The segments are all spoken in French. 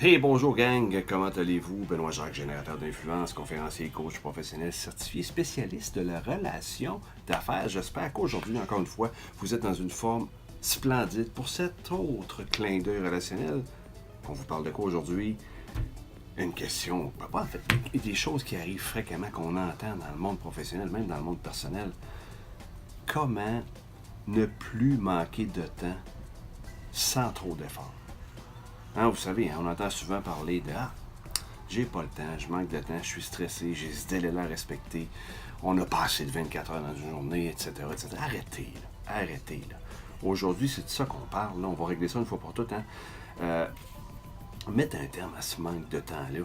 Hey, bonjour gang, comment allez-vous? Benoît Jacques, générateur d'influence, conférencier, coach professionnel, certifié, spécialiste de la relation d'affaires. J'espère qu'aujourd'hui, encore une fois, vous êtes dans une forme splendide pour cet autre clin d'œil relationnel. On vous parle de quoi aujourd'hui? Une question, pas en fait, des choses qui arrivent fréquemment, qu'on entend dans le monde professionnel, même dans le monde personnel. Comment ne plus manquer de temps sans trop d'efforts? Hein, vous savez, on entend souvent parler de j'ai pas le temps, je manque de temps, je suis stressé, j'ai ce délai-là à respecter, on a pas assez de 24 heures dans une journée, etc., etc. Arrêtez, là. Arrêtez, là. Aujourd'hui, c'est de ça qu'on parle, là. On va régler ça une fois pour toutes, hein. Mettre un terme à ce manque de temps-là.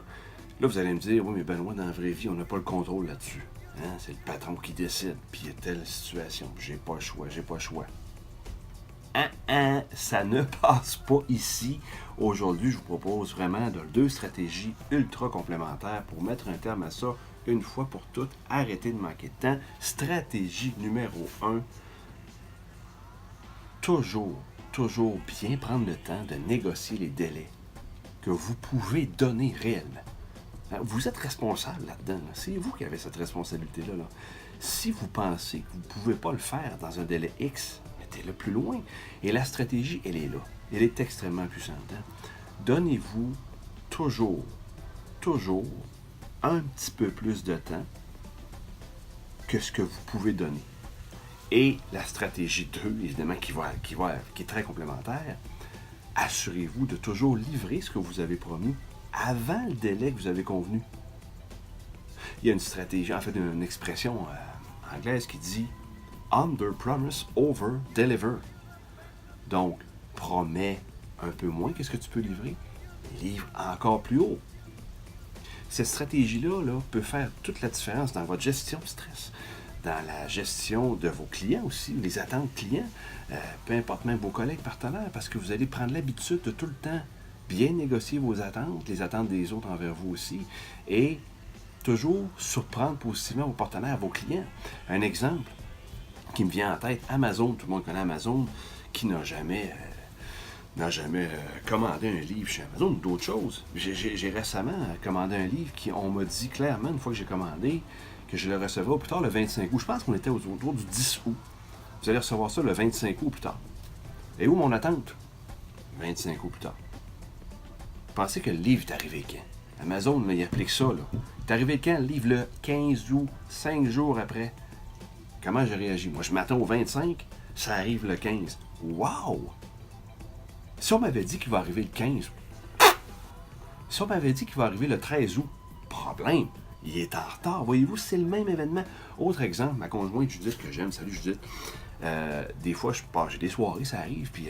Là, vous allez me dire, oui, mais Benoît, dans la vraie vie, on n'a pas le contrôle là-dessus. Hein? C'est le patron qui décide, puis il y a telle situation, j'ai pas le choix, j'ai pas le choix. Ça ne passe pas ici. Aujourd'hui, je vous propose vraiment deux stratégies ultra complémentaires pour mettre un terme à ça une fois pour toutes. Arrêtez de manquer de temps. Stratégie numéro 1. Toujours bien prendre le temps de négocier les délais que vous pouvez donner réellement. Vous êtes responsable là-dedans. Là. C'est vous qui avez cette responsabilité-là. Là. Si vous pensez que vous ne pouvez pas le faire dans un délai X, mettez-le plus loin. Et la stratégie, elle est là. Elle est extrêmement puissante. Hein? Donnez-vous toujours un petit peu plus de temps que ce que vous pouvez donner. Et la stratégie 2, évidemment, qui est très complémentaire, assurez-vous de toujours livrer ce que vous avez promis avant le délai que vous avez convenu. Il y a une stratégie, en fait, une expression anglaise qui dit under promise, over deliver. Donc, promets un peu moins qu'est-ce que tu peux livrer, livre encore plus haut. Cette stratégie-là peut faire toute la différence dans votre gestion de stress, dans la gestion de vos clients aussi, les attentes clients, peu importe, même vos collègues partenaires, parce que vous allez prendre l'habitude de tout le temps bien négocier vos attentes, les attentes des autres envers vous aussi, et toujours surprendre positivement vos partenaires, vos clients. Un exemple qui me vient en tête, Amazon, tout le monde connaît Amazon, qui n'a jamais commandé un livre chez Amazon ou d'autres choses. J'ai récemment commandé un livre on m'a dit clairement, une fois que j'ai commandé, que je le recevrai au plus tard le 25 août. Je pense qu'on était autour du 10 août. Vous allez recevoir ça le 25 août plus tard. Et où mon attente? 25 août plus tard. Pensez que le livre est arrivé quand? Amazon, il applique ça, là. Il est arrivé quand, le livre? Le 15 août, 5 jours après. Comment j'ai réagi? Moi, je m'attends au 25, ça arrive le 15. Wow! Si on m'avait dit qu'il va arriver le 15, si on m'avait dit qu'il va arriver le 13 août, problème, il est en retard. Voyez-vous, c'est le même événement. Autre exemple, ma conjointe Judith, que j'aime, salut Judith, des fois, j'ai des soirées, ça arrive, puis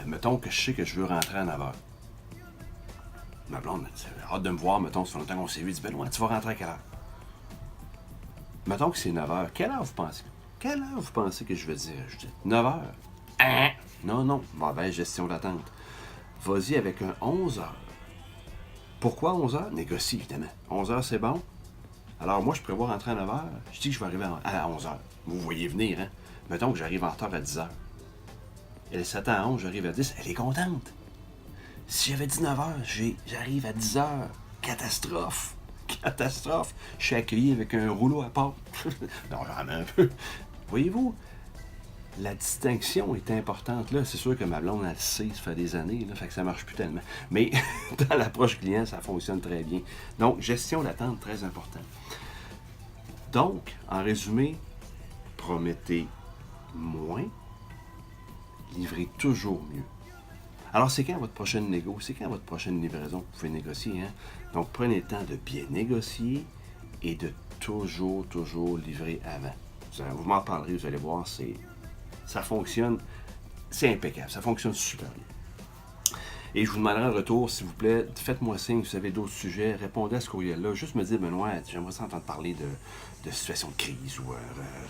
mettons que je sais que je veux rentrer à 9h. Ma blonde a hâte de me voir, mettons, ça fait longtemps qu'on s'est vu, dit Benoît, tu vas rentrer à quelle heure? Mettons que c'est 9h. Quelle heure vous pensez? Quelle heure vous pensez que je vais dire, Judith? 9h? Non, mauvaise gestion d'attente. Vas-y avec un 11h. Pourquoi 11h? Négocie, évidemment. 11h, c'est bon? Alors, moi, je prévois rentrer à 9h. Je dis que je vais arriver à 11h. Vous voyez venir, hein? Mettons que j'arrive en retard à 10h. Elle s'attend à 11, j'arrive à 10. Elle est contente. Si j'avais dit 9h, j'arrive à 10h. Catastrophe. Catastrophe. Je suis accueilli avec un rouleau à pâte. Non, vraiment un peu. Voyez-vous? La distinction est importante. Là, c'est sûr que ma blonde, elle sait, ça fait des années, là, fait que ça marche plus tellement. Mais dans l'approche client, ça fonctionne très bien. Donc, gestion d'attente, très important. Donc, en résumé, promettez moins, livrez toujours mieux. Alors, c'est quand votre prochaine négo? C'est quand votre prochaine livraison? Vous pouvez négocier, hein? Donc, prenez le temps de bien négocier et de toujours livrer avant. Vous m'en parlerez, vous allez voir, ça fonctionne, c'est impeccable, ça fonctionne super bien. Et je vous demanderai en retour, s'il vous plaît, faites-moi signe si vous avez d'autres sujets, répondez à ce courriel-là, juste me dire, Benoît, j'aimerais entendre parler de situation de crise ou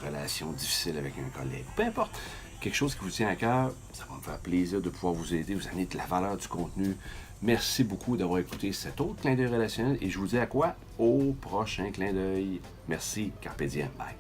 relation difficile avec un collègue, peu importe, quelque chose qui vous tient à cœur, ça va me faire plaisir de pouvoir vous aider, vous amener de la valeur du contenu. Merci beaucoup d'avoir écouté cet autre clin d'œil relationnel et je vous dis à quoi? Au prochain clin d'œil. Merci, carpe diem, bye.